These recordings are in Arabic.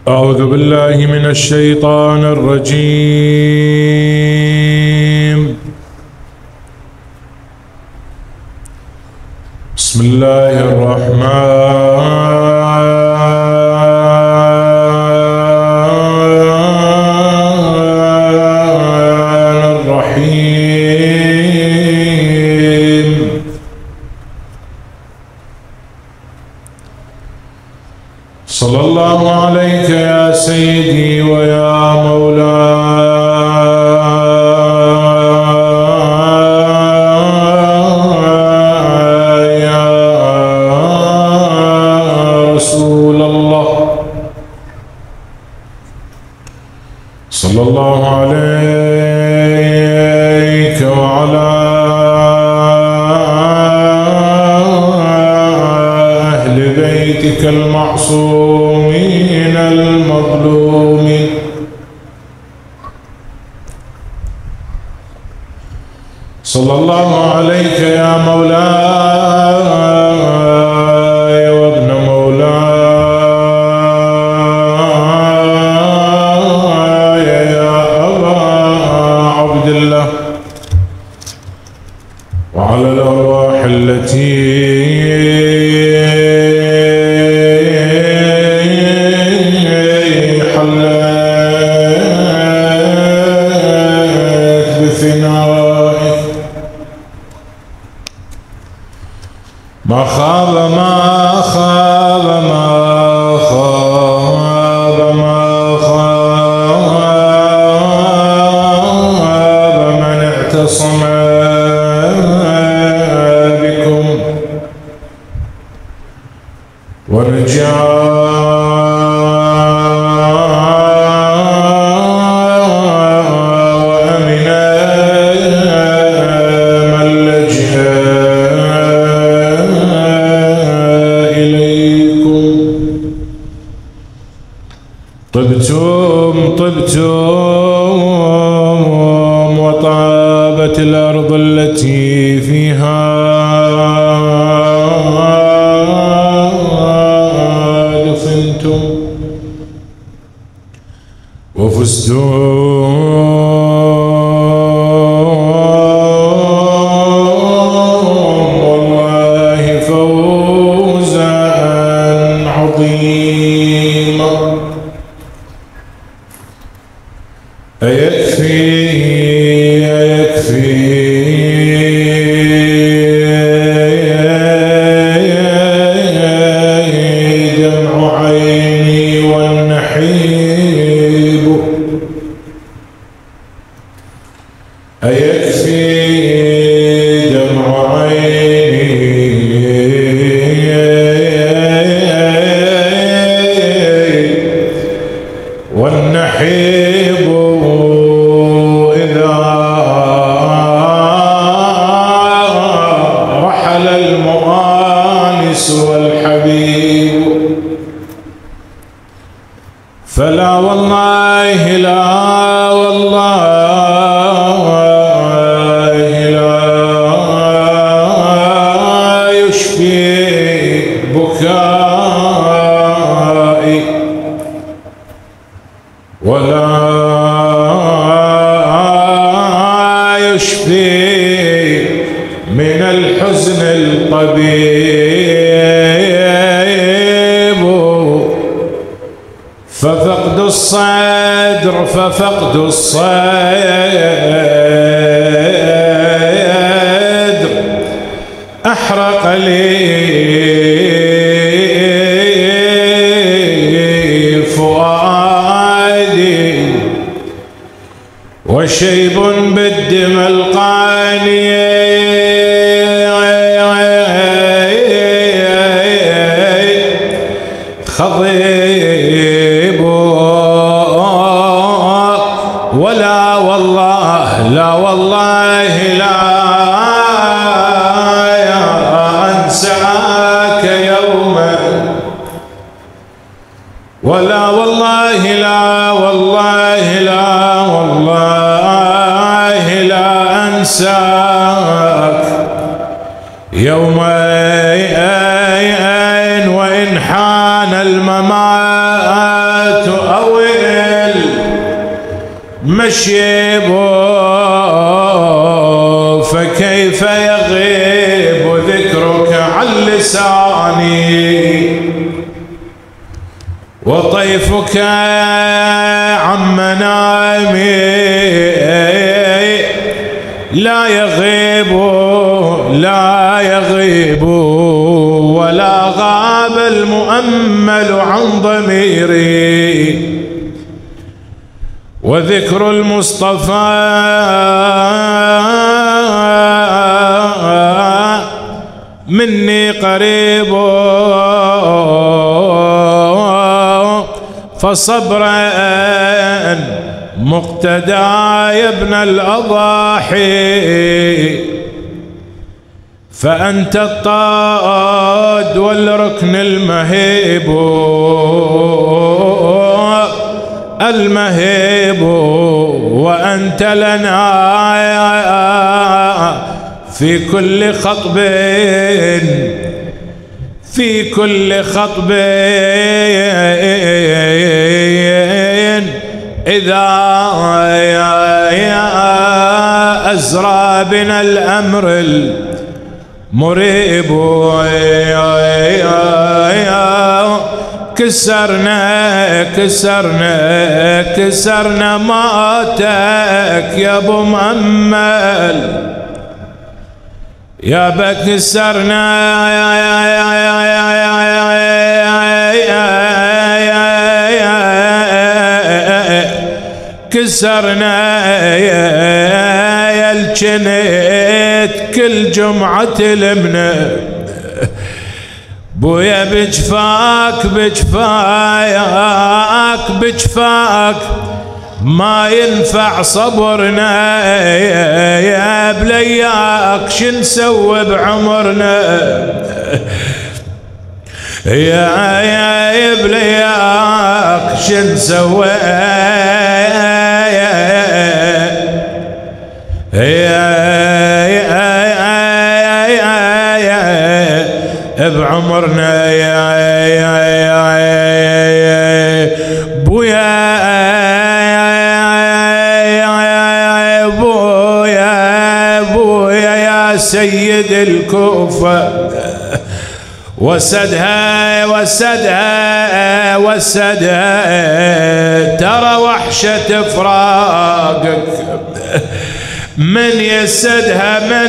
أعوذ بالله من الشيطان الرجيم. بسم الله الرحمن الرحيم. صلى الله عليك يا سيدي ويا مولاي يا رسول الله. صلى الله عليك وعلى أهل بيتك المعصومين المظلومين. صلى الله عليك يا مولاي وابن مولاي يا أبا عبد الله، وعلى الأرواح التي حلت بفنائك. ما خاب ما خاب ما خاب ما خاب من اعتصم بكم ونجا وأمن من لجأ إليكم. طبتم وطابت الأرض التي فيها دفنتم وفزتم والله فوزا عظيما. أيكفي دمع عيني والنحيب، أيكفي دمع عيني والنحيب إذا رحل المؤانس والحبيب. فلا والله لا والله لا يشفي بكائي ولا يشفي من الحزن الطبيب. ففقد الصدر أحرق لي فؤادي، وشيب بالدم القاني خضيب. ولا والله لا والله لا أنساك يوما، ولا والله لا والله لا والله لا أنساك يومين وإن حان الممات مشيب فكيف يغيب ذكرك عن لساني وطيفك عن منامي لا يغيب ولا غاب المؤمل عن ضميري وذكر المصطفى مني قريب فصبرا مقتدى يا ابن الأضاحي فأنت الطاد والركن المهيب وأنت لنا في كل خطب إذا أزرى بنا الأمر المريب كسرنا ماتك يا ابو مؤمل يا بكسرنا يا الجنيت كل جمعة تلمنا بويا بجفاك ما ينفع صبرنا يا بلياك شنسوي بعمرنا يا بلياك شنسوي بعمرنا بويا يا سيد الكوفة وسدها ترى وحشة فراقك من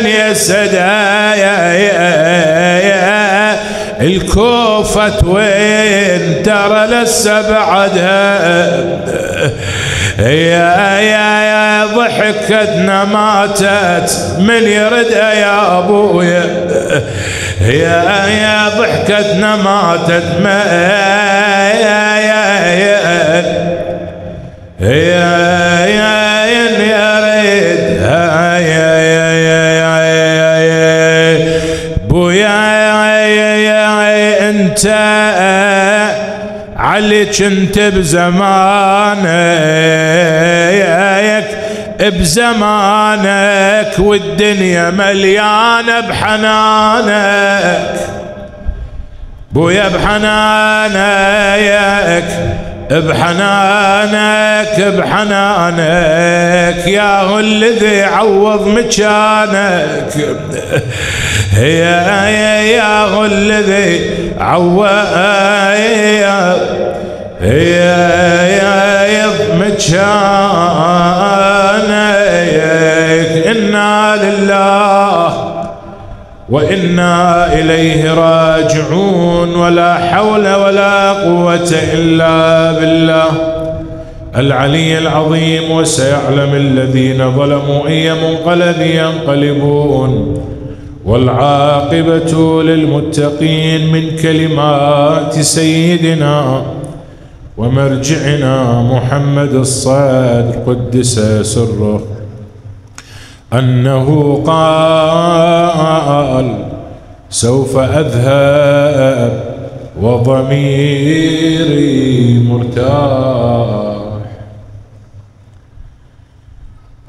يسدها يا الكوفة وين ترى لسه بعدها يا ضحكتنا ماتت من يردها يا ابويا يا ضحكتنا ماتت ما انت علي كنت بزمانك والدنيا مليانة بحنانك بويا بحنانك يا هو الذي عوض مكانك يا هو الذي عوض مكانك إنا لله وإنا إليه راجعون ولا حول ولا قوة إلا بالله العلي العظيم وسيعلم الذين ظلموا أي منقلب ينقلبون والعاقبة للمتقين من كلمات سيدنا ومرجعنا محمد الصادق قدس سره أنه قال سوف أذهب وضميري مرتاح.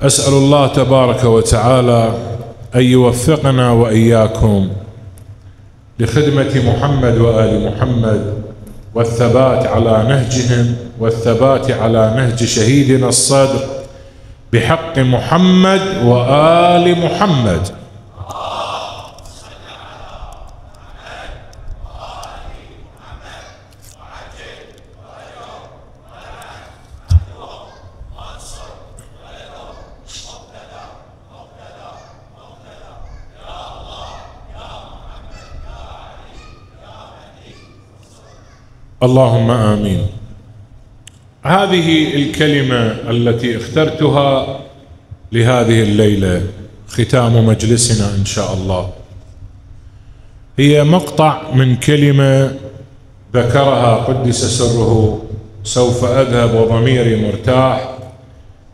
أسأل الله تبارك وتعالى أن يوفقنا وإياكم لخدمة محمد وآل محمد والثبات على نهجهم والثبات على نهج شهيدنا الصدق بحق محمد وآل محمد. اللهم آمين. هذه الكلمة التي اخترتها لهذه الليلة ختام مجلسنا إن شاء الله هي مقطع من كلمة ذكرها قدس سره: سوف أذهب وضميري مرتاح،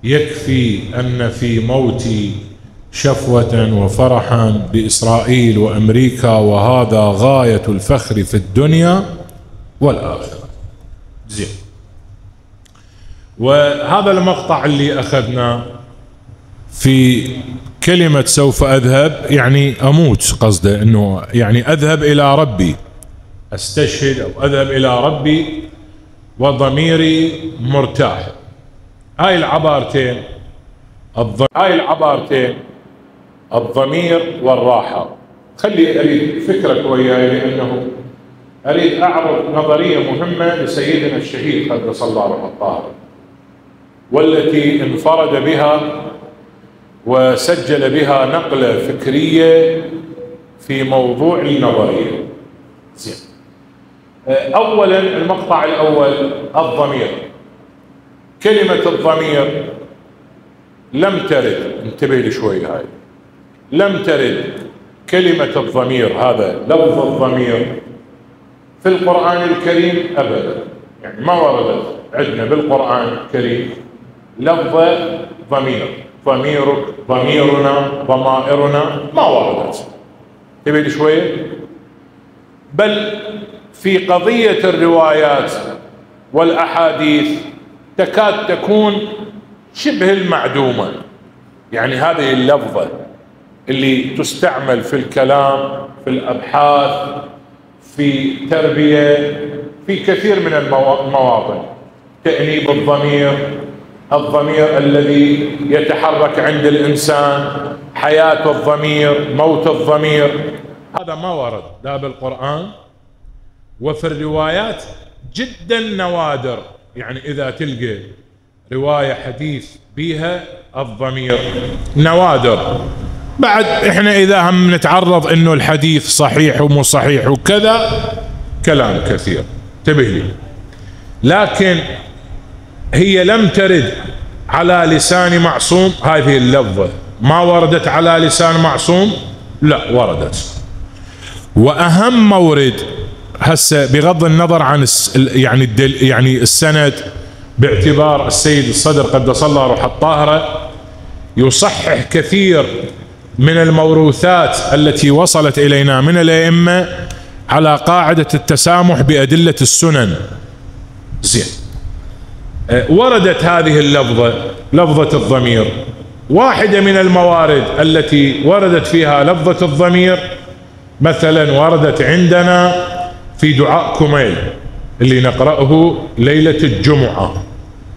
يكفي أن في موتي شفوة وفرحا بإسرائيل وأمريكا، وهذا غاية الفخر في الدنيا والآخرة. زين، وهذا المقطع اللي أخذنا في كلمة سوف أذهب يعني أموت، قصده أنه يعني أذهب إلى ربي، أستشهد أو أذهب إلى ربي وضميري مرتاح. هاي العبارتين الضمير والراحة. خلي أريد فكرك وياي، لأنه أريد أعرض نظرية مهمة لسيدنا الشهيد قدس الله روحه الطاهر، والتي انفرد بها وسجل بها نقلة فكرية في موضوع النظرية. زين، أولا المقطع الأول الضمير. كلمة الضمير لم ترد، انتبه لي شوي، هاي لم ترد كلمة الضمير، هذا لفظ الضمير في القرآن الكريم أبدا، يعني ما وردت عندنا بالقرآن الكريم لفظ ضمير، ضميرك، ضميرنا، ضمائرنا، ما وردت. تبي شوية؟ بل في قضية الروايات والأحاديث تكاد تكون شبه المعدومة. يعني هذه اللفظة اللي تستعمل في الكلام، في الأبحاث، في تربية، في كثير من المواطن، تأنيب الضمير، الضمير الذي يتحرك عند الإنسان، حياة الضمير، موت الضمير، هذا ما ورد لا بالقرآن وفي الروايات جدا نوادر. يعني إذا تلقى رواية حديث بيها الضمير نوادر. بعد احنا إذا هم نتعرض إنه الحديث صحيح ومو صحيح وكذا كلام كثير، انتبه لي. لكن هي لم ترد على لسان معصوم، هذه اللفظة ما وردت على لسان معصوم، لا وردت. وأهم مورد هسه بغض النظر عن يعني السند، باعتبار السيد الصدر قدس الله روحه الطاهرة يصحح كثير من الموروثات التي وصلت إلينا من الأئمة على قاعدة التسامح بأدلة السنن. زين، وردت هذه اللفظة، لفظة الضمير. واحدة من الموارد التي وردت فيها لفظة الضمير مثلا وردت عندنا في دعاء كميل اللي نقرأه ليلة الجمعة.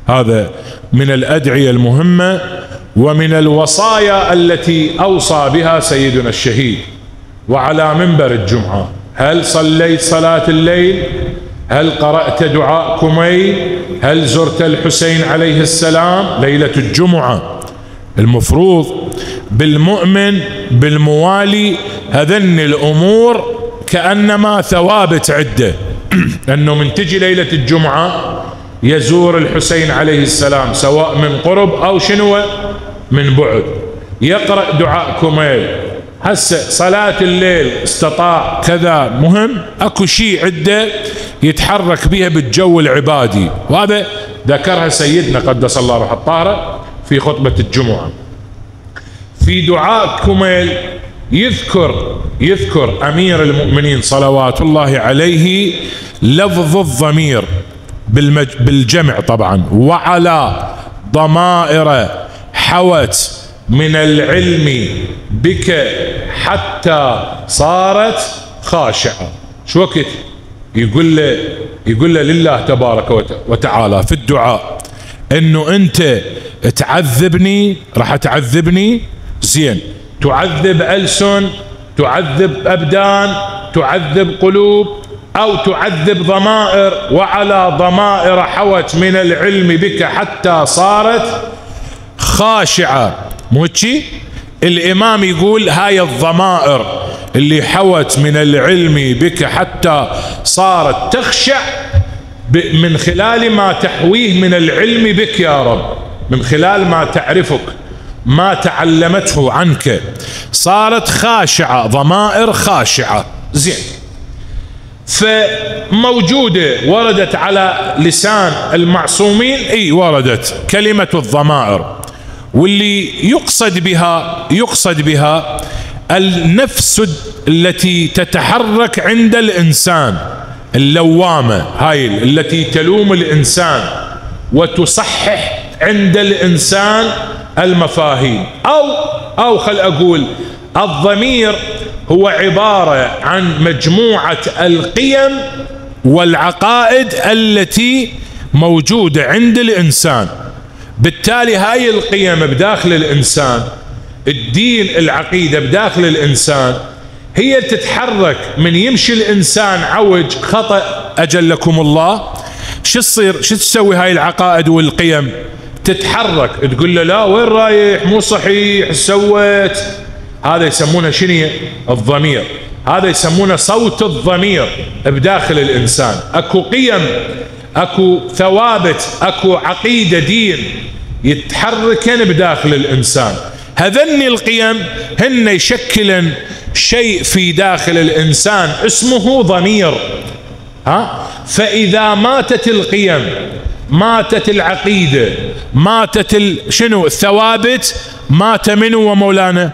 هذا من الأدعية المهمة ومن الوصايا التي أوصى بها سيدنا الشهيد وعلى منبر الجمعة: هل صليت صلاة الليل؟ هل قرأت دعاء كميل؟ هل زرت الحسين عليه السلام؟ ليلة الجمعة المفروض بالمؤمن بالموالي هذن الأمور كأنما ثوابت عدة أنه من تجي ليلة الجمعة يزور الحسين عليه السلام سواء من قرب أو شنو من بعد، يقرأ دعاء كميل. هسه صلاة الليل استطاع كذا، مهم اكو شيء عده يتحرك بها بالجو العبادي، وهذا ذكرها سيدنا قدس الله روحه الطاهرة في خطبة الجمعة. في دعاء كميل يذكر أمير المؤمنين صلوات الله عليه لفظ الضمير بالجمع طبعا: وعلى ضمائر حوت من العلم بك حتى صارت خاشعة. شو وقت يقول له لله تبارك وتعالى في الدعاء: انه انت تعذبني، راح تعذبني زين، تعذب ألسن، تعذب أبدان، تعذب قلوب، أو تعذب ضمائر، وعلى ضمائر حوت من العلم بك حتى صارت خاشعة. مو هيك؟ الإمام يقول هاي الضمائر اللي حوت من العلم بك حتى صارت تخشع من خلال ما تحويه من العلم بك يا رب، من خلال ما تعرفك، ما تعلمته عنك، صارت خاشعة، ضمائر خاشعة. زين، فموجودة وردت على لسان المعصومين، اي وردت كلمة الضمائر، واللي يقصد بها النفس التي تتحرك عند الإنسان، اللوامة هاي التي تلوم الإنسان وتصحح عند الإنسان المفاهيم، أو خل أقول الضمير هو عبارة عن مجموعة القيم والعقائد التي موجودة عند الإنسان. بالتالي هاي القيم بداخل الإنسان، الدين، العقيدة بداخل الإنسان، هي تتحرك من يمشي الإنسان عوج خطأ أجلكم الله، شو تصير؟ شو تسوي هاي العقائد والقيم؟ تتحرك، تقول له لا وين رايح، مو صحيح، سويت. هذا يسمونه شنو؟ الضمير. هذا يسمونه صوت الضمير بداخل الإنسان. اكو قيم، اكو ثوابت، اكو عقيدة دين يتحركن بداخل الإنسان. هذني القيم هن يشكلن شيء في داخل الإنسان اسمه ضمير. فإذا ماتت القيم، ماتت العقيدة، ماتت شنو الثوابت، مات منو ومولانا؟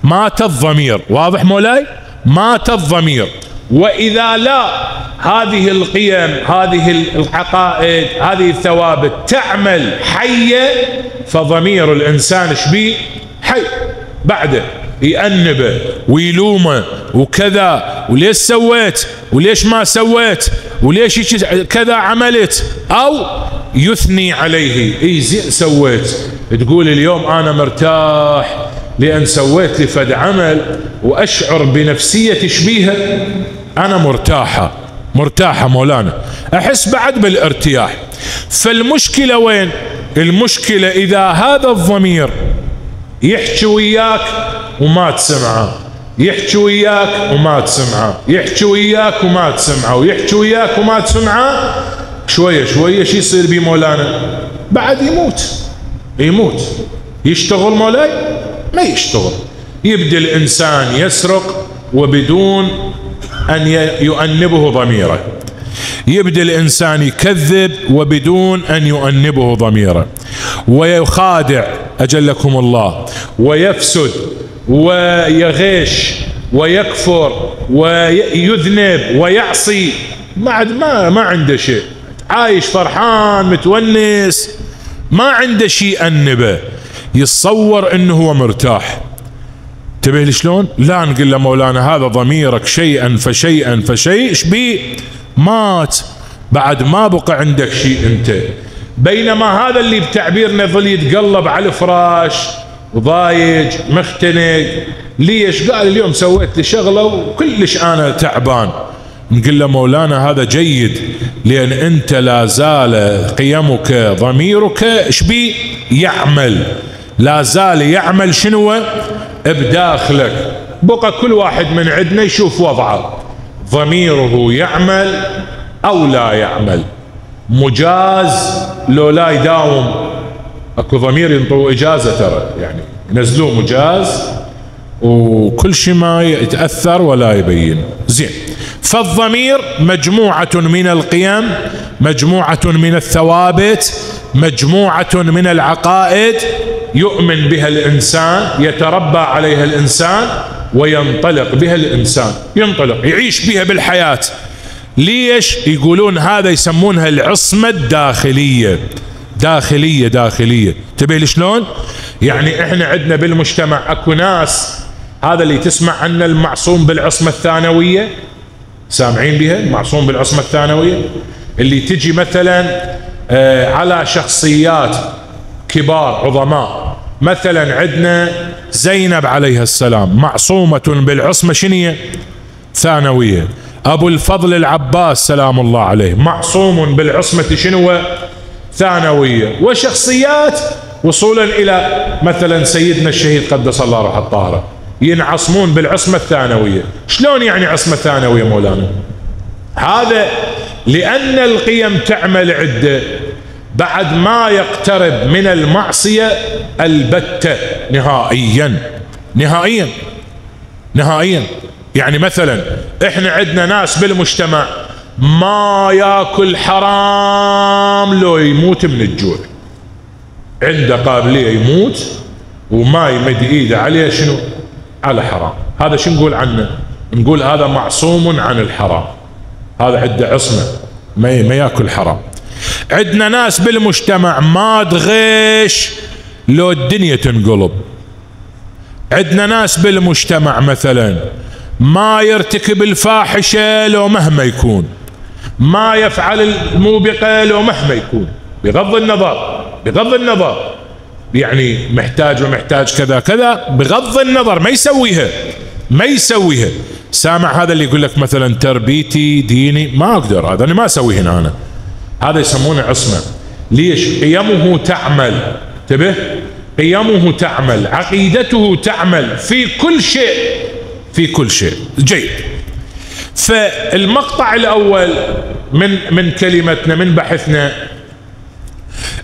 مات الضمير. واضح مولاي؟ مات الضمير. وإذا لا هذه القيم، هذه العقائد، هذه الثوابت تعمل حية، فضمير الإنسان شبيه؟ حي. بعده يأنبه ويلومه وكذا، وليش سويت، وليش ما سويت، وليش كذا عملت، أو يثني عليه. اي زين سويت، تقول اليوم أنا مرتاح لأن سويت لي فد عمل وأشعر بنفسية شبيهة، أنا مرتاحة مولانا، أحس بعد بالارتياح. فالمشكلة وين؟ المشكلة إذا هذا الضمير يحكي وياك وما تسمعه، يحكي وياك وما تسمعه، يحكي وياك وما تسمعه، ويحكي وياك وما تسمعه، شوية شوية شو يصير بي مولانا؟ بعد يموت. يشتغل مولاي؟ ما يشتغل. يبدأ الإنسان يسرق وبدون أن يؤنبه ضميره، يبدأ الإنسان يكذب وبدون أن يؤنبه ضميره، ويخادع أجلكم الله، ويفسد ويغش ويكفر ويذنب ويعصي، ما عنده شيء، عايش فرحان متونس، ما عنده شيء أنبه، يتصور أنه هو مرتاح. انتبه لي شلون؟ لا نقول له مولانا هذا ضميرك شيئا فشيئا فشيء شبيه؟ مات، بعد ما بقى عندك شيء انت. بينما هذا اللي بتعبيرنا ظل يتقلب على الفراش وضايج مختنق، ليش؟ قال اليوم سويت لي شغله وكلش انا تعبان. نقول له مولانا هذا جيد، لان انت لا زال قيمك ضميرك شبيه؟ يعمل، لا زال يعمل شنو بداخلك. بقى كل واحد من عندنا يشوف وضعه، ضميره يعمل او لا يعمل، مجاز لو لا يداوم. اكو ضمير ينطوا اجازه ترى، يعني ينزلوه مجاز وكل شيء ما يتاثر ولا يبين. زين، فالضمير مجموعه من القيم، مجموعه من الثوابت، مجموعه من العقائد يؤمن بها الإنسان، يتربى عليها الإنسان، وينطلق بها الإنسان، ينطلق يعيش بها بالحياة. ليش؟ يقولون هذا يسمونها العصمة الداخلية. داخلية. تبي شلون؟ يعني احنا عندنا بالمجتمع اكو ناس، هذا اللي تسمع عنه المعصوم بالعصمة الثانوية، سامعين بها؟ المعصوم بالعصمة الثانوية، اللي تجي مثلا على شخصيات كبار عظماء. مثلا عندنا زينب عليها السلام معصومة بالعصمة شنية ثانوية. أبو الفضل العباس سلام الله عليه معصوم بالعصمة شنو ثانوية. وشخصيات وصولا إلى مثلا سيدنا الشهيد قدس الله روحه الطاهرة ينعصمون بالعصمة الثانوية. شلون يعني عصمة ثانوية مولانا؟ هذا لأن القيم تعمل عدة بعد ما يقترب من المعصية البتة نهائيا. يعني مثلا احنا عندنا ناس بالمجتمع ما ياكل حرام لو يموت من الجوع، عنده قابلية يموت وما يمد ايده عليه شنو على حرام. هذا شو نقول عنه؟ نقول هذا معصوم عن الحرام، هذا عنده عصمة ما ياكل حرام. عندنا ناس بالمجتمع ما تغش لو الدنيا تنقلب. عندنا ناس بالمجتمع مثلا ما يرتكب الفاحشة لو مهما يكون، ما يفعل الموبقة لو مهما يكون، بغض النظر يعني محتاج ومحتاج كذا كذا، بغض النظر ما يسويها. سامع هذا اللي يقول لك مثلا تربيتي ديني ما اقدر، هذا انا ما اسويه هنا. هذا يسمونه عصمة. ليش؟ قيمه تعمل، انتبه، قيمه تعمل، عقيدته تعمل في كل شيء. جيد. فالمقطع الأول من كلمتنا من بحثنا،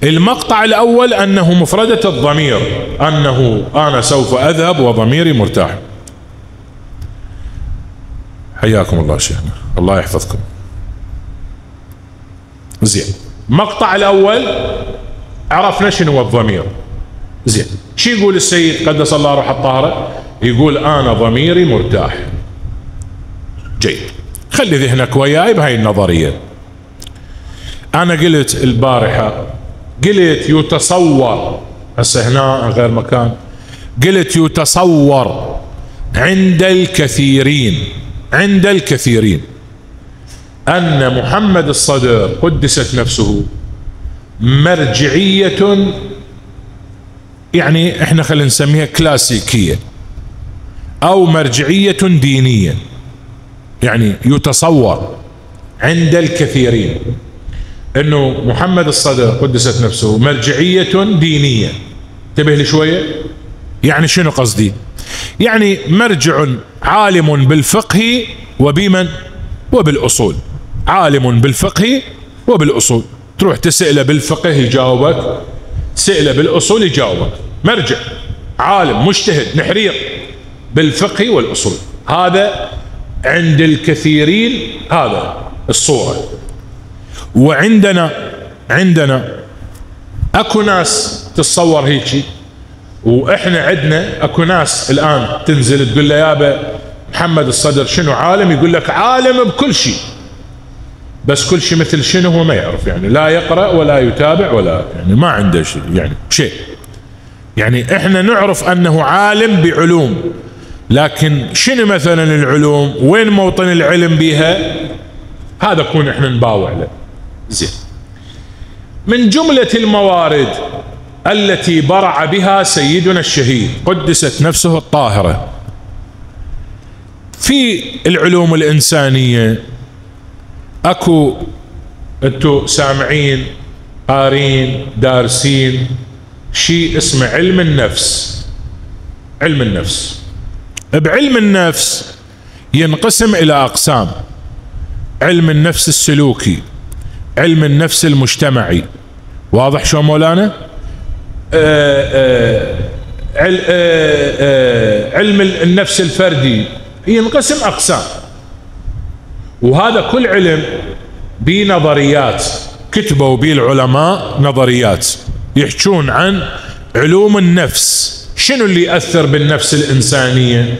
المقطع الأول أنه مفردة الضمير، أنه أنا سوف أذهب وضميري مرتاح. حياكم الله شيخنا، الله يحفظكم. زين، المقطع الأول عرفنا شنو هو الضمير. زين، شو يقول السيد قدس الله روحه الطاهرة؟ يقول أنا ضميري مرتاح. جيد، خلي ذهنك وياي بهاي النظرية. أنا قلت البارحة، قلت يتصور، هسه هنا غير مكان، قلت يتصور عند الكثيرين أن محمد الصدر قدست نفسه مرجعية، يعني احنا خلينا نسميها كلاسيكية أو مرجعية دينية. يعني يتصور عند الكثيرين أنه محمد الصدر قدست نفسه مرجعية دينية. انتبه لي شوية، يعني شنو قصدي؟ يعني مرجع عالم بالفقه وبمن وبالأصول، عالم بالفقه وبالأصول. تروح تسأله بالفقه يجاوبك، تسأله بالأصول يجاوبك. مرجع عالم مجتهد نحرير بالفقه والأصول. هذا عند الكثيرين هذا الصورة. وعندنا اكو ناس تتصور هيك، واحنا عندنا اكو ناس الان تنزل تقول له يابا محمد الصدر شنو عالم؟ يقول لك عالم بكل شيء، بس كل شيء مثل شنو هو ما يعرف، يعني لا يقرأ ولا يتابع ولا يعني ما عنده شيء. يعني احنا نعرف انه عالم بعلوم، لكن شنو مثلا العلوم؟ وين موطن العلم بها؟ هذا كون احنا نباوع له. زين، من جملة الموارد التي برع بها سيدنا الشهيد قدست نفسه الطاهرة في العلوم الإنسانية، اكو انتو سامعين قارين دارسين شيء اسمه علم النفس. علم النفس، بعلم النفس ينقسم إلى أقسام: علم النفس السلوكي، علم النفس المجتمعي. واضح شو مولانا؟ علم النفس الفردي، ينقسم أقسام. وهذا كل علم بنظريات كتبوا به العلماء، نظريات يحكون عن علوم النفس. شنو اللي يأثر بالنفس الإنسانية،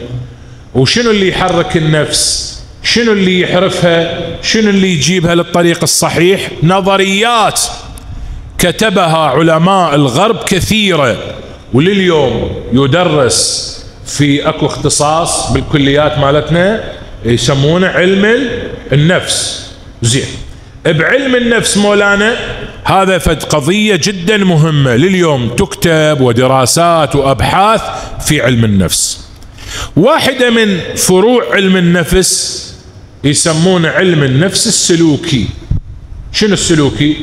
وشنو اللي يحرك النفس، شنو اللي يحرفها، شنو اللي يجيبها للطريق الصحيح. نظريات كتبها علماء الغرب كثيرة، ولليوم يدرس في اكو اختصاص بالكليات مالتنا يسمونه علم النفس. زين، بعلم النفس مولانا، هذا فد قضية جدا مهمة لليوم، تكتب ودراسات وأبحاث في علم النفس. واحدة من فروع علم النفس يسمونه علم النفس السلوكي. شنو السلوكي؟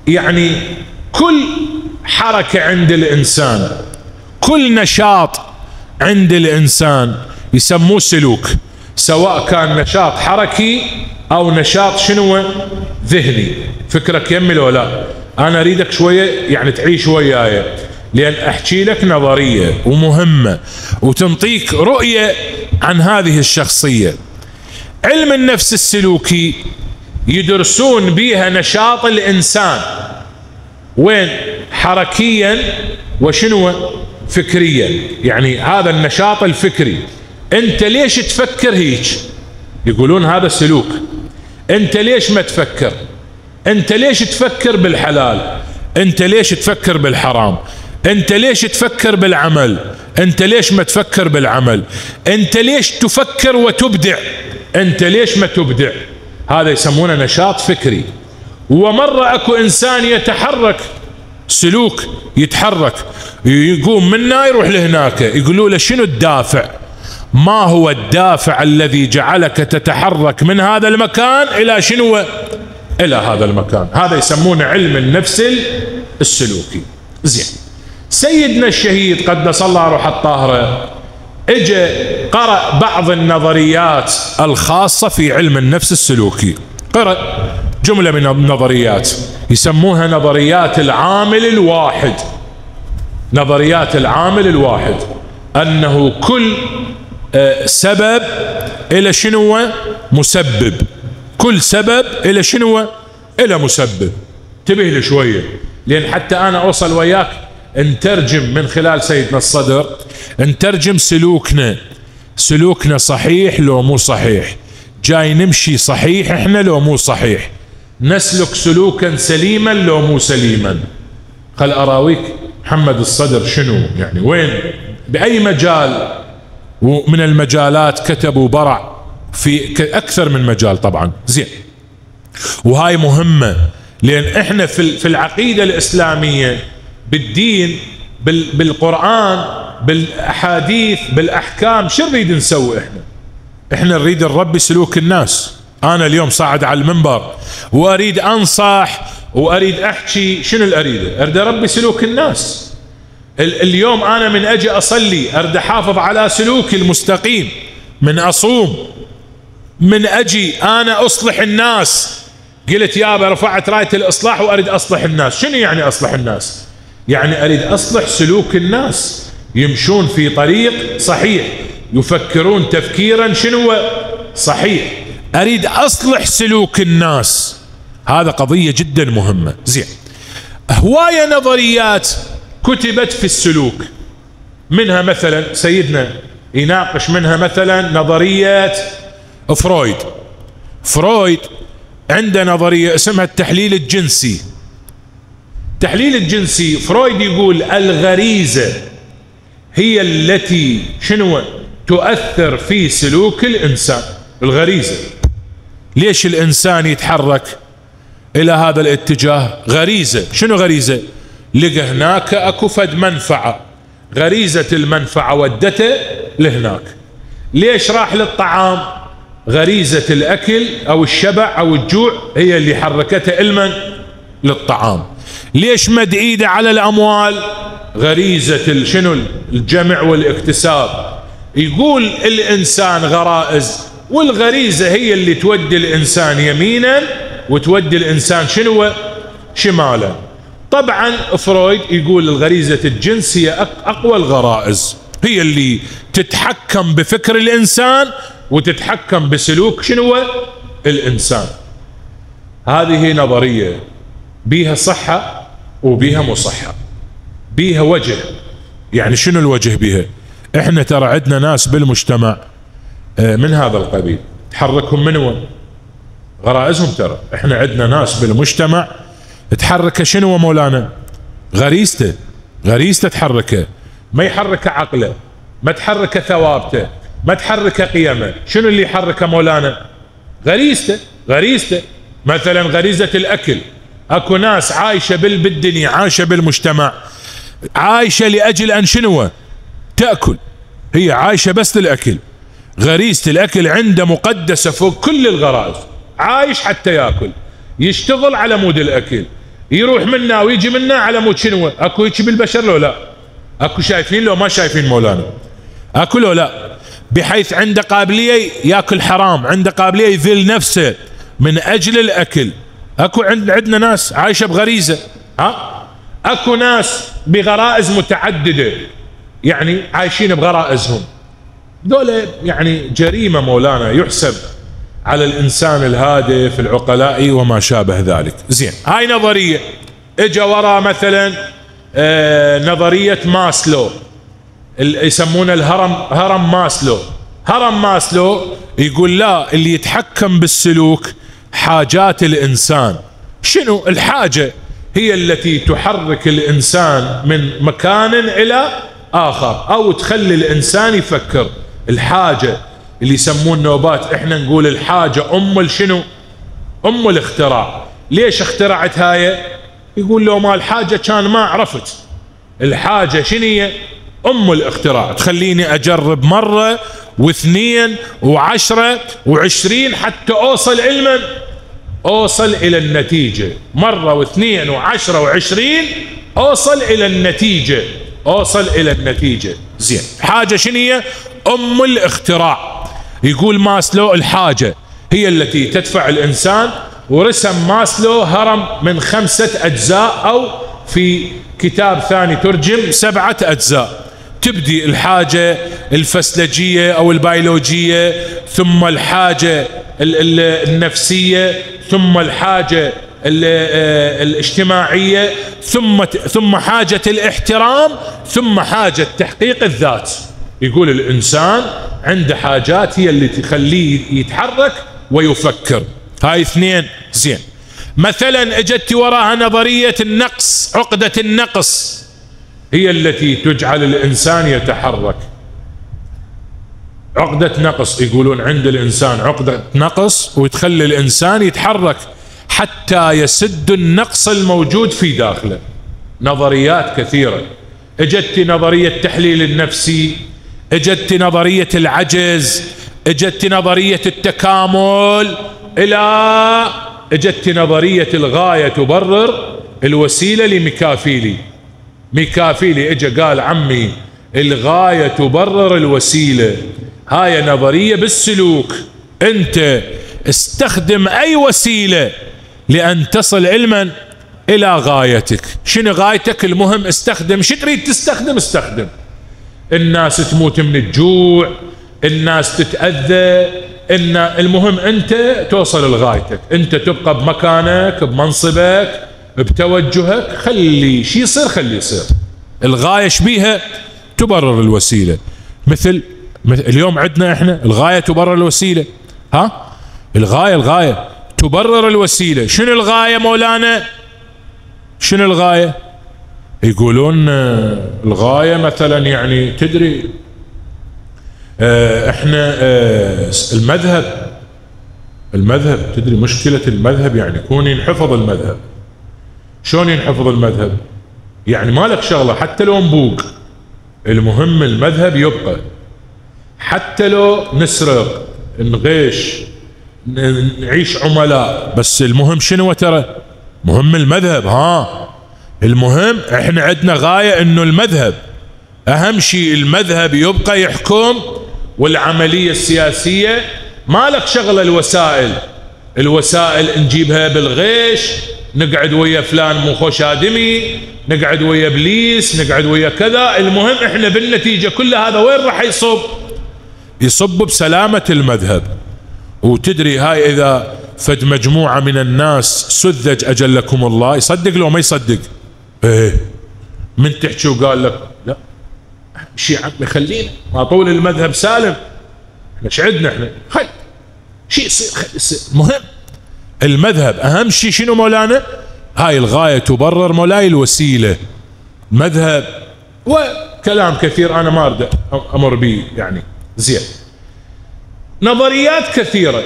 يعني كل حركة عند الإنسان، كل نشاط عند الإنسان يسموه سلوك، سواء كان نشاط حركي أو نشاط شنو ذهني. فكرك يمي لو لا؟ أنا أريدك شوية يعني تعيش وياي، لأن أحكي لك نظرية ومهمة وتنطيك رؤية عن هذه الشخصية. علم النفس السلوكي يدرسون بها نشاط الإنسان، وين؟ حركيا وشنو فكريا. يعني هذا النشاط الفكري، انت ليش تفكر هيك؟ يقولون هذا سلوك. انت ليش ما تفكر؟ انت ليش تفكر بالحلال؟ انت ليش تفكر بالحرام؟ انت ليش تفكر بالعمل؟ انت ليش ما تفكر بالعمل؟ انت ليش تفكر وتبدع؟ انت ليش ما تبدع؟ هذا يسمونه نشاط فكري. ومرة اكو انسان يتحرك، سلوك، يتحرك، يقوم منا يروح لهناك، يقولوا له شنو الدافع؟ ما هو الدافع الذي جعلك تتحرك من هذا المكان الى شنو؟ الى هذا المكان. هذا يسمونه علم النفس السلوكي. زين، سيدنا الشهيد قدس الله روح الطاهرة اجى قرأ بعض النظريات الخاصة في علم النفس السلوكي، قرأ جملة من النظريات يسموها نظريات العامل الواحد. نظريات العامل الواحد، أنه كل سبب إلى شنو؟ مسبب. كل سبب إلى شنو؟ إلى مسبب. انتبه لي شوية، لأن حتى أنا أوصل وياك نترجم من خلال سيدنا الصدر، نترجم سلوكنا صحيح لو مو صحيح، جاي نمشي صحيح احنا لو مو صحيح، نسلك سلوكا سليما لو مو سليما. خل أراويك محمد الصدر شنو يعني، وين، بأي مجال ومن المجالات كتبوا برع في أكثر من مجال طبعا. زين، وهاي مهمة، لأن احنا في العقيدة الإسلامية، بالدين، بالقرآن، بالأحاديث، بالأحكام، شو نريد نسوي احنا نريد نربي سلوك الناس. أنا اليوم صاعد على المنبر وأريد أنصح وأريد أحكي، شنو الأريد؟ أريد أربي سلوك الناس. اليوم أنا من أجي أصلي أريد أحافظ على سلوكي المستقيم، من أصوم، من أجي أنا أصلح الناس. قلت يابا رفعت راية الإصلاح وأريد أصلح الناس. شنو يعني أصلح الناس؟ يعني أريد أصلح سلوك الناس، يمشون في طريق صحيح، يفكرون تفكيرا شنو صحيح. أريد أصلح سلوك الناس، هذا قضية جدا مهمة. زين، هواية نظريات كتبت في السلوك، منها مثلا سيدنا يناقش منها مثلا نظرية فرويد عنده نظرية اسمها التحليل الجنسي. التحليل الجنسي، فرويد يقول الغريزة هي التي شنو تؤثر في سلوك الإنسان. الغريزة، ليش الإنسان يتحرك إلى هذا الاتجاه؟ غريزة. شنو غريزة؟ لقى هناك أكو فد منفعة، غريزة المنفعة ودته لهناك. ليش راح للطعام؟ غريزة الأكل أو الشبع أو الجوع هي اللي حركته المن للطعام. ليش مد إيده على الأموال؟ غريزة شنو؟ الجمع والاكتساب. يقول الإنسان غرائز، والغريزة هي اللي تودي الإنسان يمينا وتودي الإنسان شنو؟ شمالا. طبعا فرويد يقول الغريزة الجنس هي أقوى الغرائز، هي اللي تتحكم بفكر الإنسان وتتحكم بسلوك شنو الإنسان. هذه نظرية بيها صحة وبيها مصحة، بيها وجه. يعني شنو الوجه بيها؟ احنا ترى عندنا ناس بالمجتمع من هذا القبيل تحركهم من وين؟ غرائزهم. ترى احنا عندنا ناس بالمجتمع تحرك شنو مولانا؟ غريزته تحركه، ما يحرك عقله، ما تحرك ثوابته، ما تحرك قيمه. شنو اللي يحركه مولانا؟ غريزته. مثلا غريزة الأكل، أكو ناس عايشة بالدنيا، عايشة بالمجتمع، عايشة لأجل أن شنو؟ تأكل، هي عايشة بس للأكل، غريزة الأكل عنده مقدسة فوق كل الغرائز، عايش حتى يأكل، يشتغل على مود الأكل، يروح منا ويجي منا على مود شنو؟ أكو هيك بالبشر لو لا؟ أكو شايفين لو ما شايفين مولانا؟ أكو لو لا؟ بحيث عنده قابلية يأكل حرام، عنده قابلية يذل نفسه من أجل الأكل. أكو عندنا ناس عايشة بغريزة، أكو ناس بغرائز متعددة، يعني عايشين بغرائزهم، دول يعني جريمة مولانا، يحسب على الإنسان الهادف العقلائي وما شابه ذلك. زين، هاي نظرية. اجا ورا مثلا نظرية ماسلو، يسمونه هرم ماسلو. هرم ماسلو يقول لا، اللي يتحكم بالسلوك حاجات الإنسان. شنو الحاجة؟ هي التي تحرك الإنسان من مكان إلى آخر أو تخلي الإنسان يفكر. الحاجة اللي يسمون نوبات، احنا نقول الحاجة شنو؟ أم الاختراع. ليش اخترعت هاي؟ يقول لو ما الحاجة كان ما عرفت. الحاجة شنية؟ أم الاختراع، تخليني أجرب مرة واثنين وعشرة وعشرين حتى أوصل إلى النتيجة. مرة واثنين وعشرة وعشرين أوصل إلى النتيجة. زين، حاجة شنية؟ أم الاختراع. يقول ماسلو الحاجة هي التي تدفع الإنسان، ورسم ماسلو هرم من 5 أجزاء، أو في كتاب ثاني ترجم 7 أجزاء. تبدي الحاجة الفسلجية أو البيولوجية، ثم الحاجة النفسية، ثم الحاجة الاجتماعية، ثم حاجة الاحترام، ثم حاجة تحقيق الذات. يقول الإنسان عنده حاجات هي اللي تخليه يتحرك ويفكر. هاي 2. زين، مثلا اجت وراها نظرية النقص، عقدة النقص هي التي تجعل الإنسان يتحرك. عقدة نقص، يقولون عند الإنسان عقدة نقص وتخلي الإنسان يتحرك حتى يسد النقص الموجود في داخله. نظريات كثيرة. اجت نظرية التحليل النفسي، اجت نظرية العجز، اجت نظرية التكامل، اجت نظرية الغاية تبرر الوسيلة لميكافيلي. ميكافيلي اجا قال عمي الغاية تبرر الوسيلة. هاي نظرية بالسلوك، انت استخدم اي وسيلة لان تصل علما الى غايتك. شنو غايتك؟ المهم استخدم، شو تريد تستخدم استخدم. الناس تموت من الجوع، الناس تتأذى، المهم انت توصل لغايتك، انت تبقى بمكانك، بمنصبك، بتوجهك، خلي شي يصير خلي يصير. الغاية شبيها؟ تبرر الوسيلة. مثل اليوم عندنا احنا الغاية تبرر الوسيلة. الغاية تبرر الوسيلة. شنو الغاية مولانا؟ شنو الغاية؟ يقولون الغاية مثلا، يعني تدري احنا المذهب تدري مشكلة المذهب، يعني يكون ينحفظ المذهب. شلون ينحفظ المذهب؟ يعني مالك شغلة حتى لو نبوق، المهم المذهب يبقى. حتى لو نسرق، نغش، نعيش عملاء، بس المهم شنو ترى؟ مهم المذهب. المهم احنا عندنا غاية انه المذهب اهم شيء، المذهب يبقى يحكم، والعملية السياسية مالك شغلة الوسائل نجيبها بالغش، نقعد ويا فلان مو خوش آدمي، نقعد ويا بليس، نقعد ويا كذا. المهم احنا بالنتيجة كل هذا وين راح يصب بسلامة المذهب. وتدري هاي اذا فد مجموعة من الناس سذج اجلكم الله، يصدق لو ما يصدق؟ من تحكي وقال لك لا شيء عقلي، خلينا ما طول المذهب سالم، احنا شعدنا احنا خل شيء يصير خل يصير. مهم المذهب اهم شيء. شنو مولانا؟ هاي الغاية تبرر مولاي الوسيلة. مذهب وكلام كثير انا ما اريد امر به يعني. زين، نظريات كثيرة.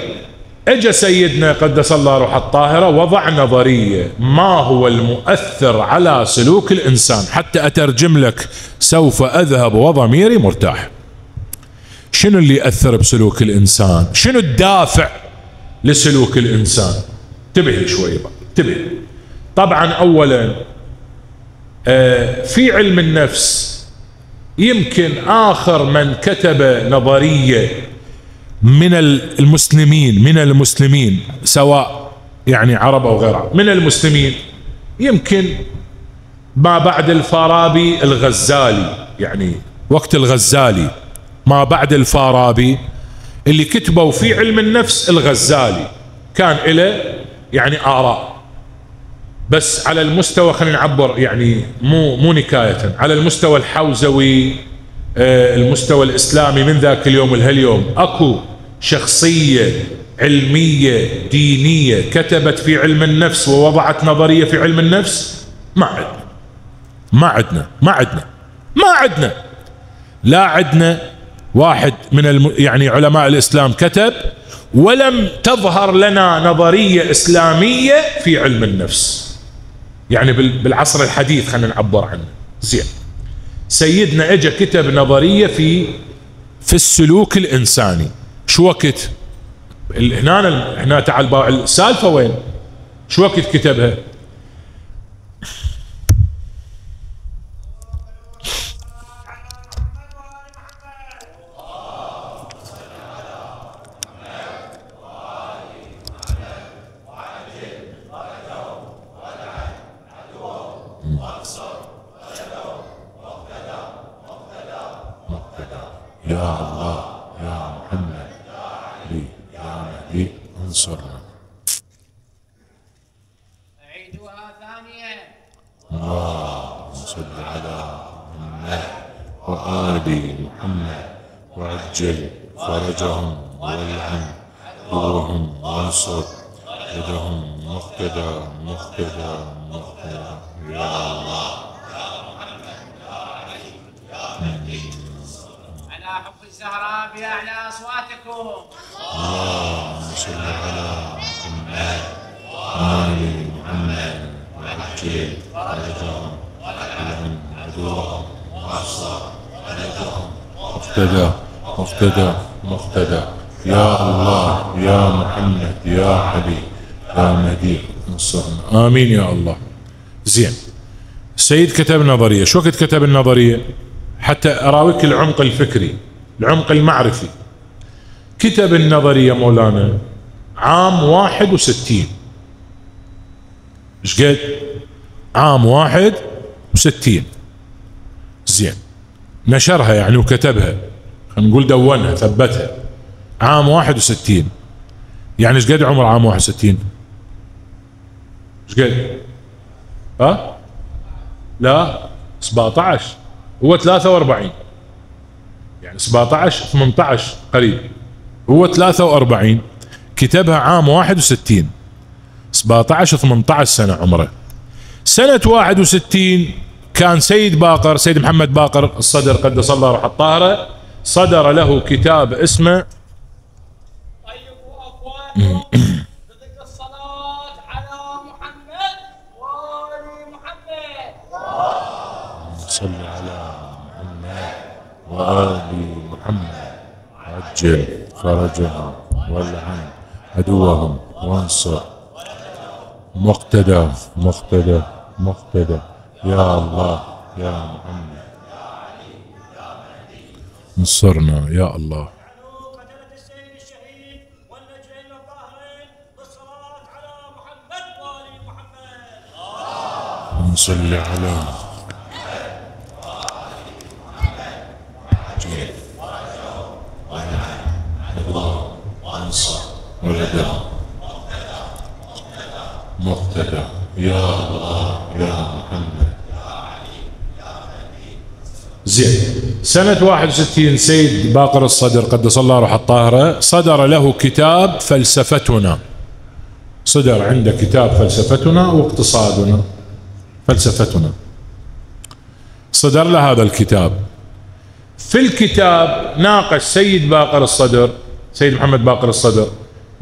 اجى سيدنا قدس الله روحه الطاهرة وضع نظرية ما هو المؤثر على سلوك الإنسان، حتى أترجم لك: سوف أذهب وضميري مرتاح. شنو اللي يأثر بسلوك الإنسان؟ شنو الدافع لسلوك الإنسان؟ انتبه شوي بقى، انتبه. طبعا أولا في علم النفس يمكن آخر من كتب نظرية من المسلمين سواء يعني عرب أو غير عرب، من المسلمين يمكن ما بعد الفارابي الغزالي، يعني وقت الغزالي ما بعد الفارابي اللي كتبوا في علم النفس الغزالي كان له يعني آراء، بس على المستوى خلينا نعبر يعني مو نكاية، على المستوى الحوزوي المستوى الإسلامي من ذاك اليوم لهاليوم اكو شخصية علمية دينية كتبت في علم النفس ووضعت نظرية في علم النفس؟ ما عندنا لا عندنا واحد من يعني علماء الإسلام كتب، ولم تظهر لنا نظرية إسلامية في علم النفس يعني بالعصر الحديث خلينا نعبر عنه. زين، سيدنا اجى كتب نظرية في السلوك الإنساني. شو وقت هنا تعال السالفة وين؟ شو وقت كتبها؟ يا الله يا محمد لي يا مهدي انصرنا. أعيدها ثانية. اللهم صل على محمد وآل محمد وعجل فرجهم والعن عدوهم وانصر يدهم مقتدى يا الله. حب الزهراء بأعلى أصواتكم. اللهم صل على محمد وآل محمد وعجل فرجهم والعن عدوهم وانصر يدهم مقتدى يا الله يا محمد يا حبيب يا مهدي انصرنا. آمين يا الله. زين، السيد كتب نظرية. شو وقت كتب النظرية؟ حتى أراويك العمق الفكري العمق المعرفي. كتب النظرية مولانا عام 61. ايش قد؟ عام 61. زين، نشرها يعني وكتبها، خلينا نقول دونها ثبتها عام 61. يعني ايش قد عمر عام 61؟ ايش قد؟ ها؟ لا 17، هو 43 يعني 17 18 قريب، هو 43 كتبها عام 61 17 18 سنة عمره. سنة 61 كان سيد محمد باقر الصدر قدس الله روحه الطاهرة صدر له كتاب اسمه طيبوا أفواهكم بذكر الصلاة على محمد وآل محمد. صل على محمد وآل محمد عجل فرجهم والعن عدوهم وانصر مقتدى يا الله يا محمد انصرنا يا الله. قتلة السيد الشهيد والنجلين الطاهرين بالصلاة على محمد وآل محمد. نصلي على مقتدى يا الله يا محمد. زين، سنة 61 سيد باقر الصدر قدس الله روحه الطاهرة صدر له كتاب فلسفتنا. صدر عنده كتاب فلسفتنا واقتصادنا، فلسفتنا صدر له هذا الكتاب. في الكتاب ناقش سيد باقر الصدر، سيد محمد باقر الصدر،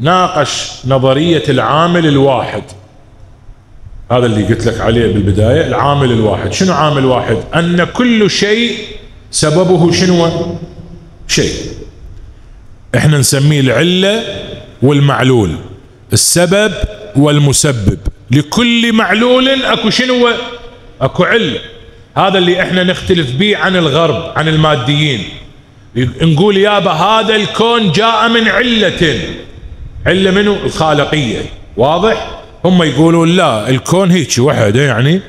ناقش نظرية العامل الواحد. هذا اللي قلت لك عليه بالبداية، العامل الواحد. شنو عامل واحد؟ أن كل شيء سببه شنو؟ شيء. احنا نسميه العلة والمعلول، السبب والمسبب. لكل معلول اكو شنو؟ اكو علة. هذا اللي احنا نختلف به عن الغرب، عن الماديين. نقول يابا هذا الكون جاء من علة. علة منه؟ الخالقية. واضح؟ هم يقولون لا، الكون هيك وحده. يعني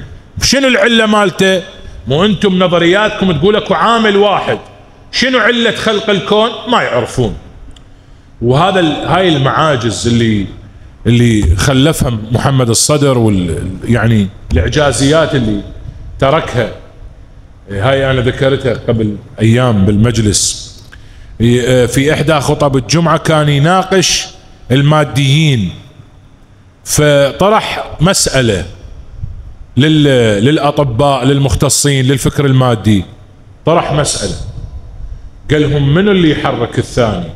شنو العلة مالته؟ مو انتم نظرياتكم تقول اكو عامل واحد. شنو علة خلق الكون؟ ما يعرفون. هاي المعاجز اللي خلفها محمد الصدر، يعني الاعجازيات اللي تركها. هاي انا ذكرتها قبل ايام بالمجلس في احدى خطب الجمعة، كان يناقش الماديين، فطرح مسألة للأطباء للمختصين للفكر المادي. طرح مسألة، قال لهم منو اللي يحرك الثاني؟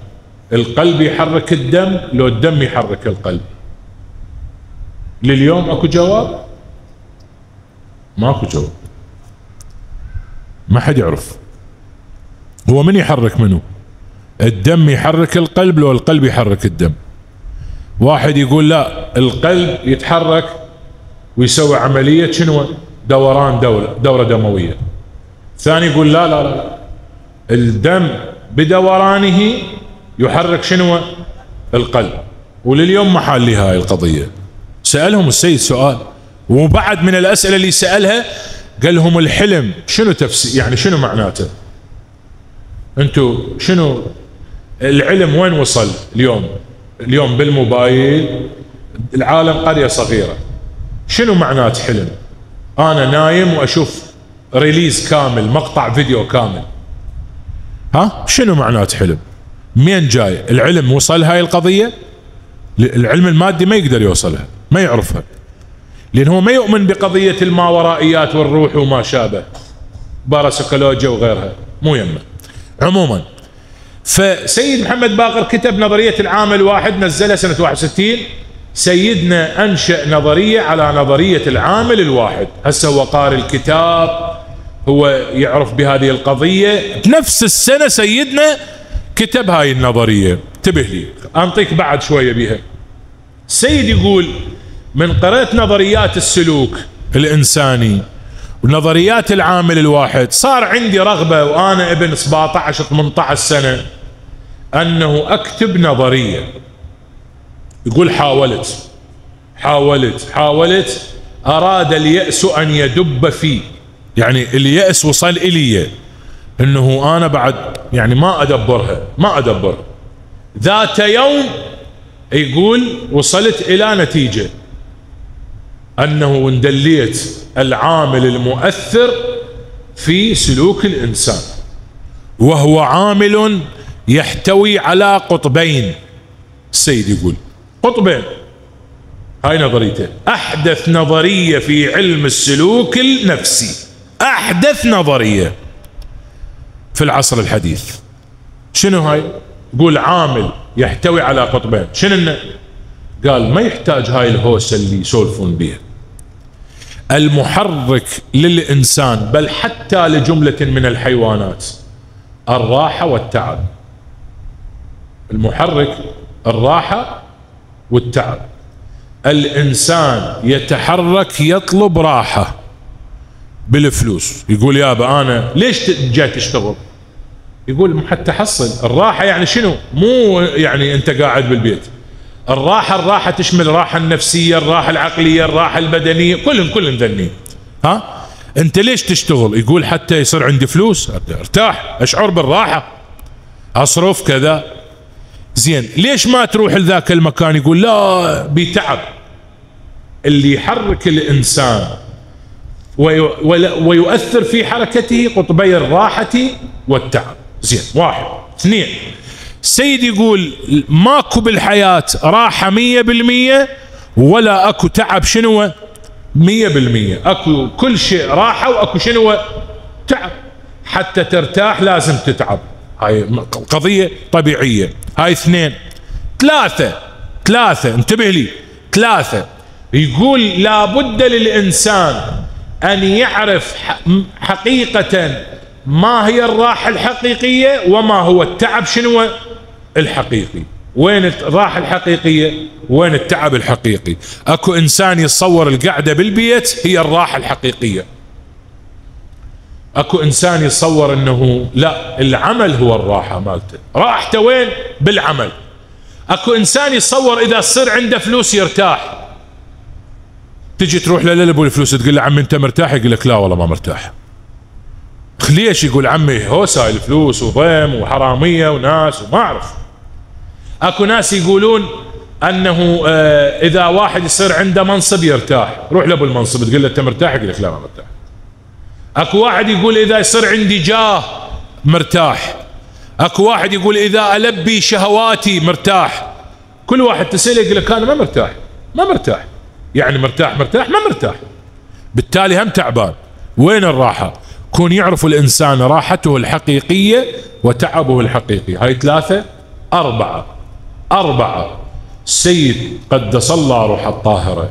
القلب يحرك الدم لو الدم يحرك القلب؟ لليوم اكو جواب؟ ماكو جواب، ما حد يعرف. هو من يحرك منو؟ الدم يحرك القلب لو القلب يحرك الدم؟ واحد يقول لا، القلب يتحرك ويسوي عملية شنو؟ دوران دورة دموية. ثاني يقول لا لا لا، الدم بدورانه يحرك شنو؟ القلب. ولليوم ما حل لي هاي القضية. سألهم السيد سؤال، وبعد من الأسئلة اللي سألها قال لهم الحلم شنو تفسير؟ يعني شنو معناته؟ انتو شنو العلم وين وصل اليوم؟ اليوم بالموبايل العالم قرية صغيرة. شنو معنات حلم؟ انا نايم واشوف ريليز كامل، مقطع فيديو كامل. ها شنو معنات حلم؟ مين جاي؟ العلم وصل هاي القضية؟ العلم المادي ما يقدر يوصلها، ما يعرفها، لأنه هو ما يؤمن بقضية الماورائيات والروح وما شابه، باراسيكولوجيا وغيرها، مو يمه. عموما، فسيد محمد باقر كتب نظرية العامل الواحد، نزلها سنة 61. سيدنا أنشأ نظرية على نظرية العامل الواحد. هسه هو قارئ الكتاب، هو يعرف بهذه القضية. نفس السنة سيدنا كتب هاي النظرية. انتبه لي، أنطيك بعد شوية بها. السيد يقول من قرأت نظريات السلوك الإنساني ونظريات العامل الواحد، صار عندي رغبة وأنا ابن 17-18 سنة أنه أكتب نظرية. يقول حاولت أراد اليأس أن يدب فيه. يعني اليأس وصل إلي أنه أنا بعد يعني ما أدبرها. ذات يوم يقول وصلت إلى نتيجة أنه اندليت العامل المؤثر في سلوك الإنسان، وهو عامل يحتوي على قطبين. السيد يقول قطبين. هاي نظريته، أحدث نظرية في علم السلوك النفسي، أحدث نظرية في العصر الحديث. شنو هاي؟ يقول عامل يحتوي على قطبين. شنو؟ قال ما يحتاج هاي الهوسة اللي يسولفون بها. المحرك للإنسان بل حتى لجملة من الحيوانات الراحة والتعب. المحرك الراحة والتعب. الإنسان يتحرك يطلب راحة بالفلوس. يقول يابا أنا ليش جاي تشتغل؟ يقول حتى حصل الراحة. يعني شنو؟ مو يعني أنت قاعد بالبيت. الراحة تشمل الراحة النفسية، الراحة العقلية، الراحة البدنية، كلهم ذني. ها أنت ليش تشتغل؟ يقول حتى يصير عندي فلوس ارتاح، أشعر بالراحة، أصرف كذا. زين ليش ما تروح لذاك المكان؟ يقول لا بتعب. اللي يحرك الإنسان ويؤثر في حركته قطبي الراحة والتعب. زين، 1 2. السيد يقول ماكو بالحياة راحة 100% ولا اكو تعب شنو 100%. اكو كل شيء راحة واكو شنو تعب. حتى ترتاح لازم تتعب، هاي قضية طبيعية. هاي 2 3. ثلاثة، انتبه لي، ثلاثة. يقول لابد للإنسان أن يعرف حقيقة ما هي الراحة الحقيقية وما هو التعب شنو الحقيقي. وين الراحة الحقيقية؟ وين التعب الحقيقي؟ اكو انسان يتصور القعدة بالبيت هي الراحة الحقيقية، اكو انسان يتصور انه لا، العمل هو الراحة مالته، راحته وين؟ بالعمل. اكو انسان يتصور اذا تصير عنده فلوس يرتاح. تجي تروح للابو الفلوس تقول له عمي انت مرتاح؟ يقول لك لا والله ما مرتاح. ليش؟ يقول عمي هو سايل فلوس وضيم وحرامية وناس وما اعرف. اكو ناس يقولون انه اذا واحد يصير عنده منصب يرتاح. روح لابو المنصب تقول له انت مرتاح؟ يقول لك لا ما مرتاح. اكو واحد يقول اذا يصير عندي جاه مرتاح. اكو واحد يقول اذا البي شهواتي مرتاح. كل واحد تسأله يقول لك انا ما مرتاح، ما مرتاح. يعني مرتاح ما مرتاح، بالتالي هم تعبان. وين الراحة؟ كون يعرف الانسان راحته الحقيقية وتعبه الحقيقي. هاي ثلاثة. أربعة. السيد قدس الله روح الطاهرة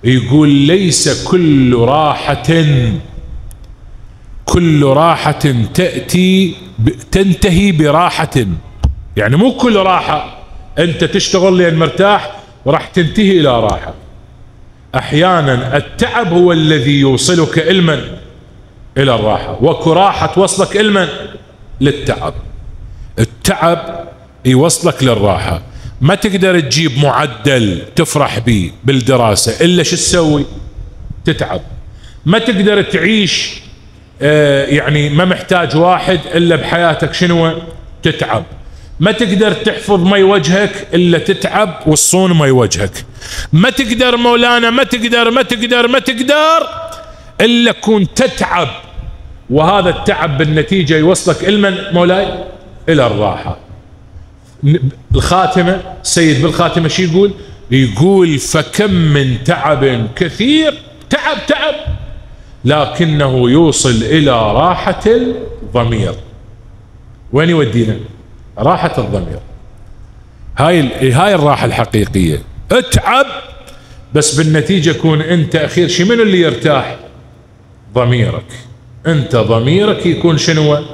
يقول ليس كل راحة تنتهي براحة. يعني مو كل راحة انت تشتغل لين مرتاح وراح تنتهي الى راحة. احيانا التعب هو الذي يوصلك علما الى الراحة، وكو راحة توصلك علما للتعب. التعب يوصلك للراحة. ما تقدر تجيب معدل تفرح به بالدراسة الا شو تسوي؟ تتعب. ما تقدر تعيش يعني ما محتاج واحد الا بحياتك شنو؟ تتعب. ما تقدر تحفظ مي وجهك الا تتعب وتصون مي وجهك. ما تقدر مولانا، ما تقدر الا كون تتعب، وهذا التعب بالنتيجة يوصلك علما مولاي الى الراحة. الخاتمة السيد بالخاتمة شو يقول؟ يقول فكم من تعب كثير، تعب لكنه يوصل الى راحة الضمير. وين يودينا؟ راحة الضمير. هاي الراحة الحقيقية. اتعب بس بالنتيجة كون انت اخير شي منو اللي يرتاح؟ ضميرك. انت ضميرك يكون شنو؟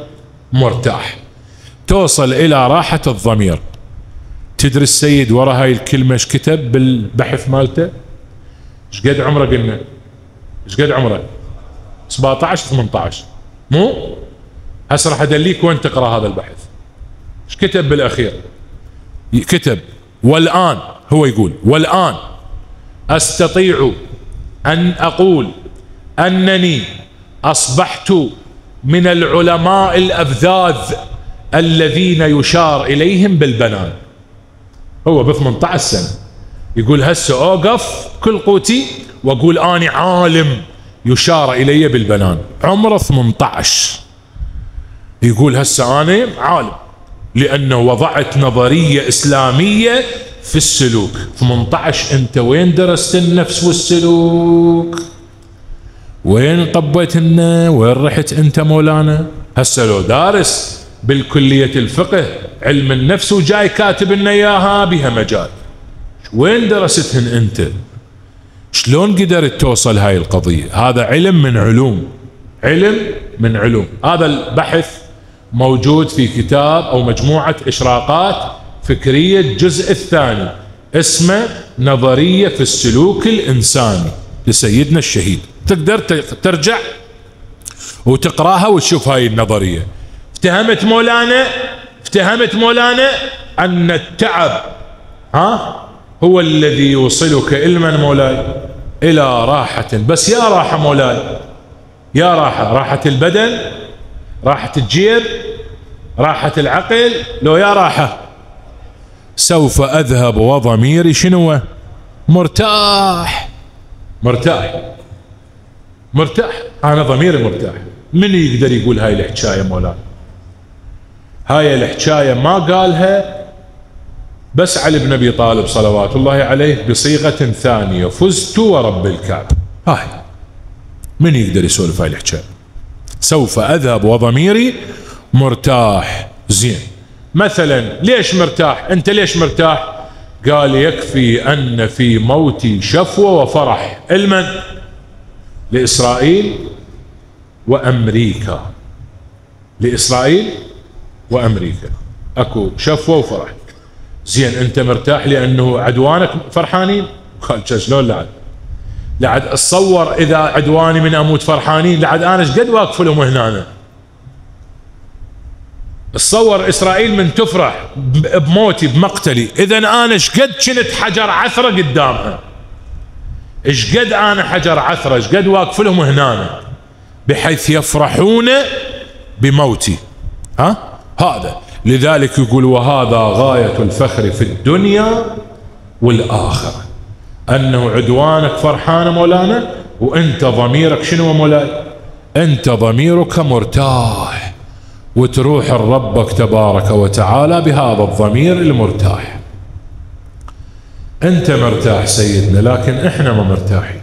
مرتاح. توصل الى راحة الضمير. تدري السيد ورا هاي الكلمة ايش كتب بالبحث مالته؟ ايش قد عمره قلنا؟ ايش قد عمره؟ 17 18 مو؟ هسه راح ادليك وين تقرا هذا البحث. ايش كتب بالاخير؟ كتب والان، هو يقول والان استطيع ان اقول انني اصبحت من العلماء الابذاذ الذين يشار اليهم بالبنان. هو ب 18 سنة يقول هسه اوقف كل قوتي واقول اني عالم يشار الي بالبنان. عمره 18 يقول هسه انا عالم لانه وضعت نظرية اسلامية في السلوك. 18 انت وين درست النفس والسلوك؟ وين طبيت لنا؟ وين رحت انت مولانا؟ هسه لو دارس بالكلية الفقه علم النفس وجاي كاتب لنا اياها بها مجال، وين درستهن انت؟ شلون قدرت توصل هاي القضية؟ هذا علم من علوم. هذا البحث موجود في كتاب او مجموعة اشراقات فكرية الجزء الثاني، اسمه نظرية في السلوك الانساني لسيدنا الشهيد. تقدر ترجع وتقراها وتشوف هاي النظرية. افتهمت مولانا ان التعب هو الذي يوصلك علما مولاي الى راحة. بس يا راحة مولاي، يا راحة البدن، راحة الجيب، راحة العقل، لو يا راحة سوف اذهب وضميري شنو؟ مرتاح. انا ضميري مرتاح. من يقدر يقول هاي الحكاية مولانا؟ هاي الحكاية ما قالها بس علي بن ابي طالب صلوات الله عليه بصيغة ثانية، فزت ورب الكعبة. هاي من يقدر يسولف هاي الحكاية؟ سوف اذهب وضميري مرتاح. زين، مثلا ليش مرتاح؟ انت ليش مرتاح؟ قال يكفي أن في موتي شفوة وفرح. المن؟ لإسرائيل وأمريكا. لإسرائيل وأمريكا أكو شفوة وفرح. زين أنت مرتاح لأنه عدوانك فرحانين؟ قال شلون لعد اتصور إذا عدواني من أموت فرحانين لعد أنا ايش قد واقف لهم هنا. تصور إسرائيل من تفرح بموتي بمقتلي، إذا أنا ايش قد كنت حجر عثرة قدامها، ايش قد أنا حجر عثرة، ايش قد واقف لهم هنا بحيث يفرحون بموتي. هذا لذلك يقول وهذا غاية الفخر في الدنيا والآخرة، أنه عدوانك فرحان مولانا وأنت ضميرك شنو مولاي؟ أنت ضميرك مرتاح، وتروح لربك تبارك وتعالى بهذا الضمير المرتاح. أنت مرتاح سيدنا، لكن إحنا ما مرتاحين.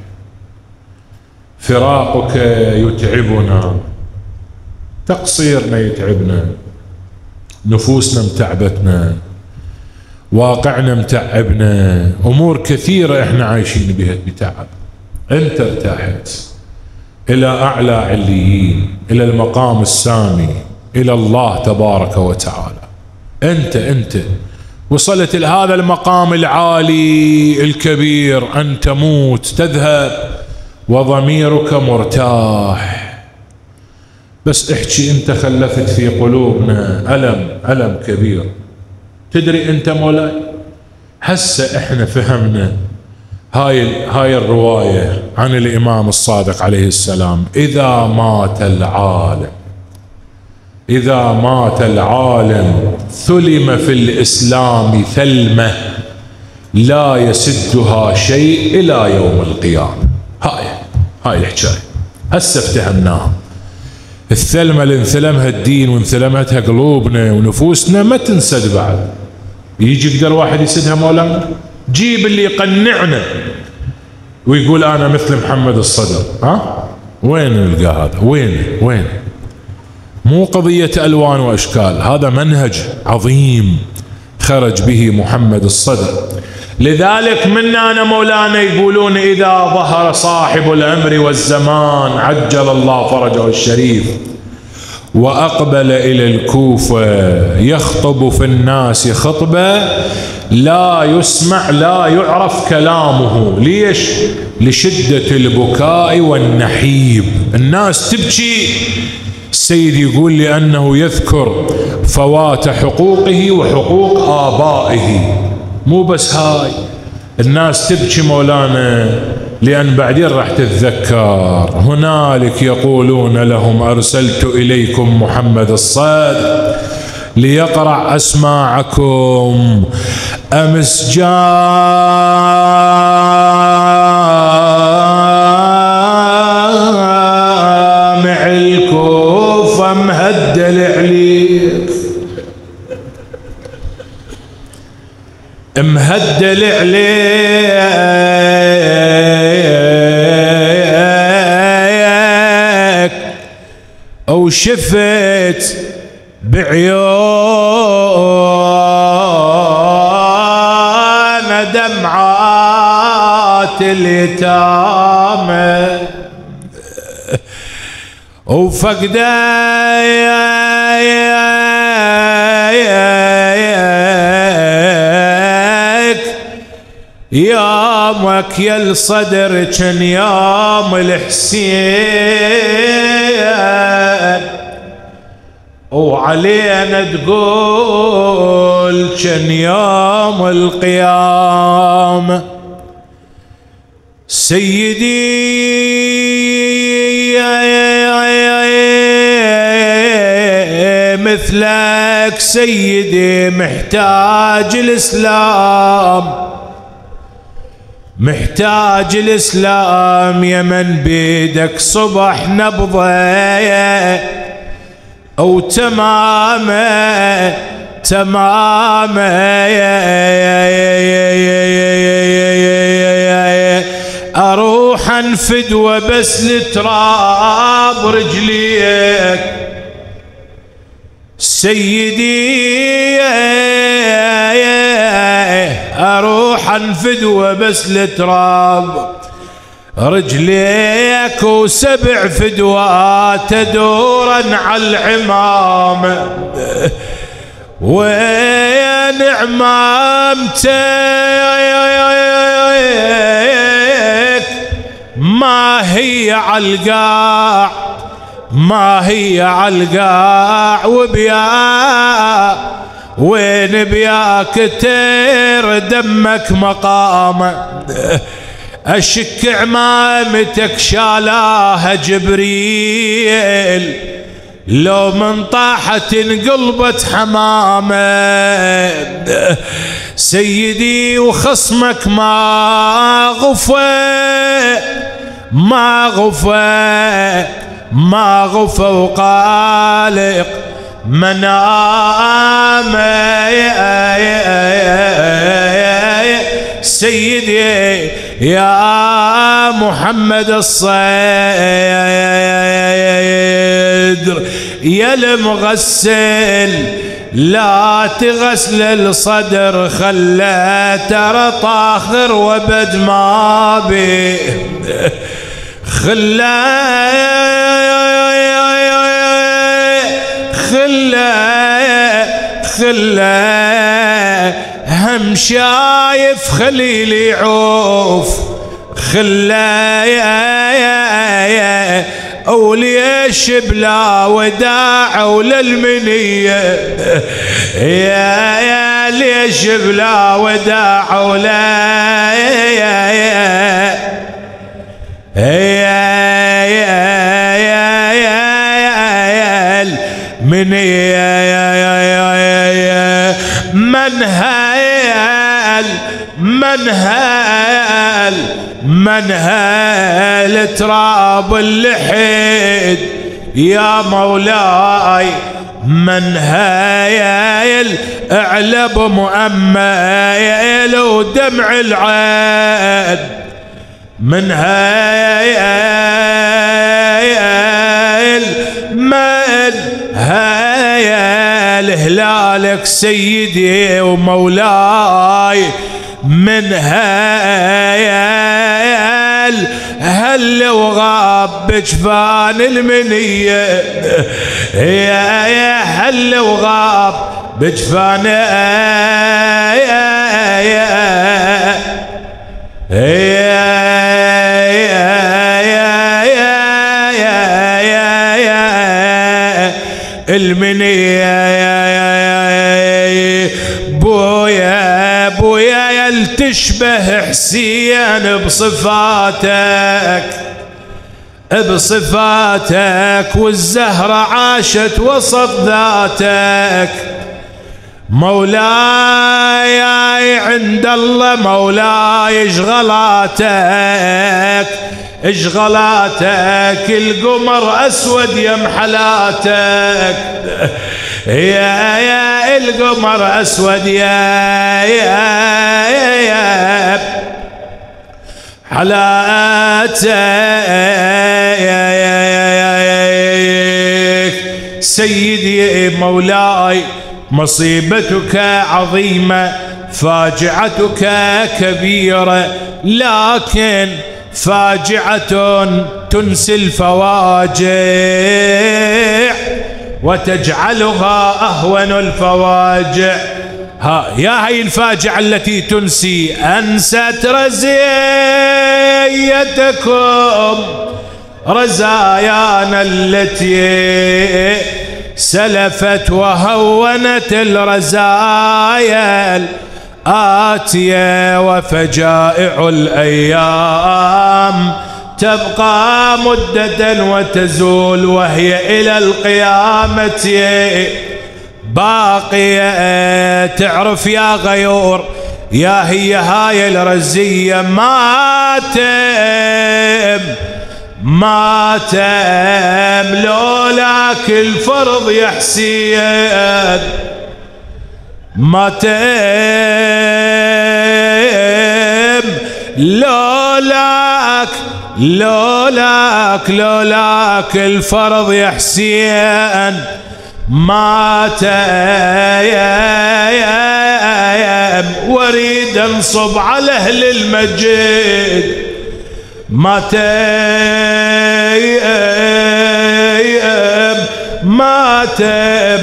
فراقك يتعبنا، تقصيرنا يتعبنا، نفوسنا متعبتنا، واقعنا متعبنا، أمور كثيرة إحنا عايشين بها بتعب. أنت ارتاحت إلى أعلى عليين، إلى المقام السامي، إلى الله تبارك وتعالى. أنت وصلت إلى هذا المقام العالي الكبير، أن تموت تذهب وضميرك مرتاح. بس احكي أنت خلفت في قلوبنا ألم كبير. تدري أنت مولاي هسه إحنا فهمنا هاي الرواية عن الإمام الصادق عليه السلام. إذا مات العالم ثلم في الإسلام ثلمة لا يسدها شيء إلى يوم القيامة. هاي الحكاية هسه افتهمناها. الثلمة اللي انثلمها الدين وانثلمتها قلوبنا ونفوسنا ما تنسد بعد. يجي يقدر واحد يسدها مولانا؟ جيب اللي يقنعنا ويقول أنا مثل محمد الصدر. وين نلقى هذا؟ وين؟ مو قضية ألوان وأشكال، هذا منهج عظيم خرج به محمد الصدر. لذلك منا أنا مولانا يقولون إذا ظهر صاحب الأمر والزمان عجل الله فرجه الشريف وأقبل إلى الكوفة يخطب في الناس خطبة لا يسمع لا يعرف كلامه. ليش؟ لشدة البكاء والنحيب، الناس تبكي. السيد يقول لأنه يذكر فوات حقوقه وحقوق آبائه. مو بس هاي، الناس تبكي مولانا لأن بعدين راح تتذكر. هنالك يقولون لهم أرسلت إليكم محمد الصادق ليقرع أسماعكم. أمس جامع الكوفة مهدل عليك، مهدل عليك، أو شفت بعيون دمعات اليتامى وفقدك يامك يا الصدر كان يام الحسين، وعلينا تقول كان يوم القيامة. سيدي مثلك سيدي محتاج الإسلام، محتاج الإسلام يا من بيدك صبح نبضه أو تمامه أروح أنفد وبس لتراب رجليك. سيدي أروح عن فدوة بس التراب، رجليك وسبع فدوات تدورا على العمامة، وين عمامتك ما هي عالقاع، ما هي عالقاع، وين بياك تير دمك مقامه، أشك عمامتك شالاها جبريل، لو من طاحت انقلبت حمامه، سيدي وخصمك ما غفى، ما غفى، ما غفى وقالق منام، سيدي يا محمد الصدر يا المغسل، لا تغسل الصدر خلى ترى طاخر وبد ما بي، خلى هم شايف خليل يعوف، خلى وليش بلا وداع ولا المنية، يا ليش بلا وداع ولا من هال تراب اللحد يا مولاي، من هايل اعلب مؤمل ودمع العين، من هايل هلالك سيدي ومولاي، من هل وغاب بجفان المنية، يا هل وغاب بجفان المنية، بويا بويا تشبه حسين بصفاتك، بصفاتك والزهرة عاشت وسط ذاتك، مولاي عند الله مولاي اشغلاتك، اشغلاتك القمر اسود يا محلاتك، يا القمر اسود يا حلاتك، سيدي مولاي مصيبتك عظيمة، فاجعتك كبيرة، لكن فاجعة تنسي الفواجع وتجعلها أهون الفواجع. هاي الفاجعة التي تنسي، أنست رزيتكم رزايانا التي سلفت وهونت الرزايا الآتية، وفجائع الأيام تبقى مدة وتزول، وهي إلى القيامة باقية. تعرف يا غيور يا هي هاي الرزية ماتم لولاك الفرض يا حسين، ماتم لولاك الفرض يا حسين، مات واريد انصب على اهل المجد.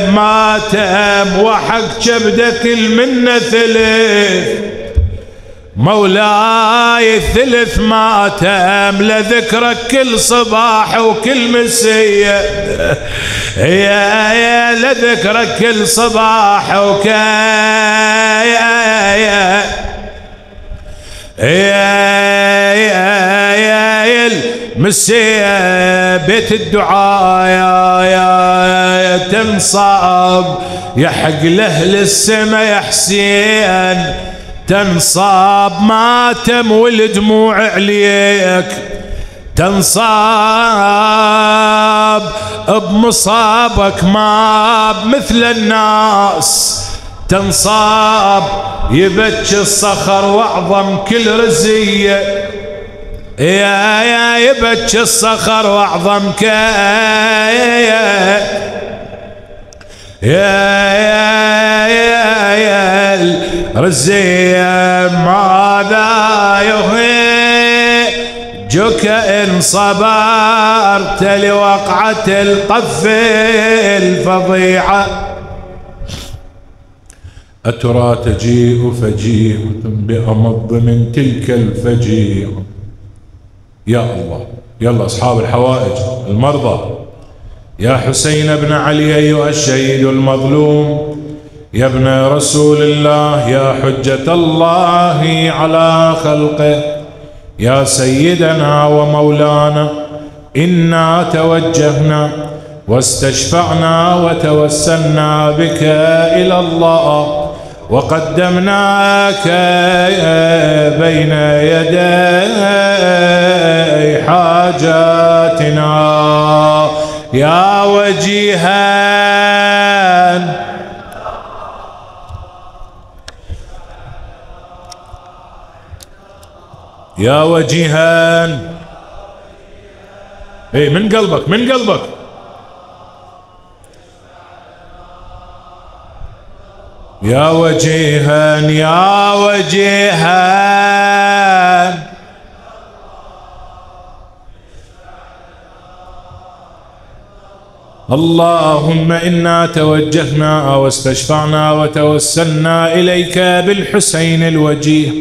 ماتم وحق كبدك المنة ثلث مولاي، ثلث ماتم لذكرك كل صباح وكل مسية، يا لذكرك كل صباح مسية. بيت الدعاء يا تنصاب، يحق لأهل السما يا حسين تنصاب. ماتم والدموع عليك تنصاب، بمصابك ما مثل الناس تنصاب. يبكي الصخر واعظم كل رزية، يا يبكي الصخر واعظم يا الرزية. ماذا يهجك إن صبرت لوقعة القف الفظيعة؟ أترى تجيء فجيعة بأمض من تلك الفجيعة؟ يا الله، يلا أصحاب الحوائج المرضى، يا حسين بن علي أيها الشهيد المظلوم، يا ابن رسول الله، يا حجة الله على خلقه، يا سيدنا ومولانا، إنا توجهنا واستشفعنا وتوسلنا بك إلى الله وقدمناك بين يدي حاجاتنا يا وجيها. يا وجيها، اي من قلبك من قلبك. يا وجيها يا وجيها، اللهم إنا توجهنا واستشفعنا وتوسلنا إليك بالحسين الوجيه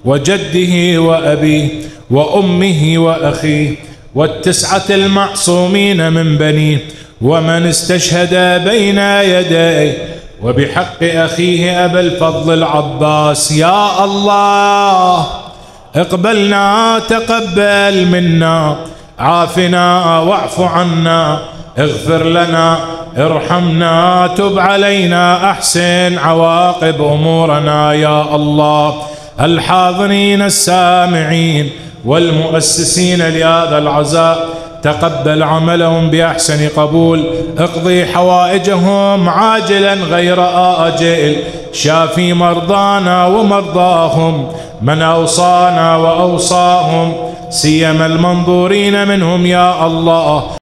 وجده وأبيه وأمه وأخيه والتسعة المعصومين من بنيه ومن استشهد بين يديه، وبحق أخيه أبا الفضل العباس. يا الله اقبلنا تقبل منا، عافنا واعف عنا، اغفر لنا ارحمنا، تب علينا، أحسن عواقب أمورنا. يا الله الحاضرين السامعين والمؤسسين لهذا العزاء تقبل عملهم بأحسن قبول، اقضي حوائجهم عاجلا غير آجل، شافي مرضانا ومرضاهم، من أوصانا وأوصاهم، سيما المنظورين منهم يا الله.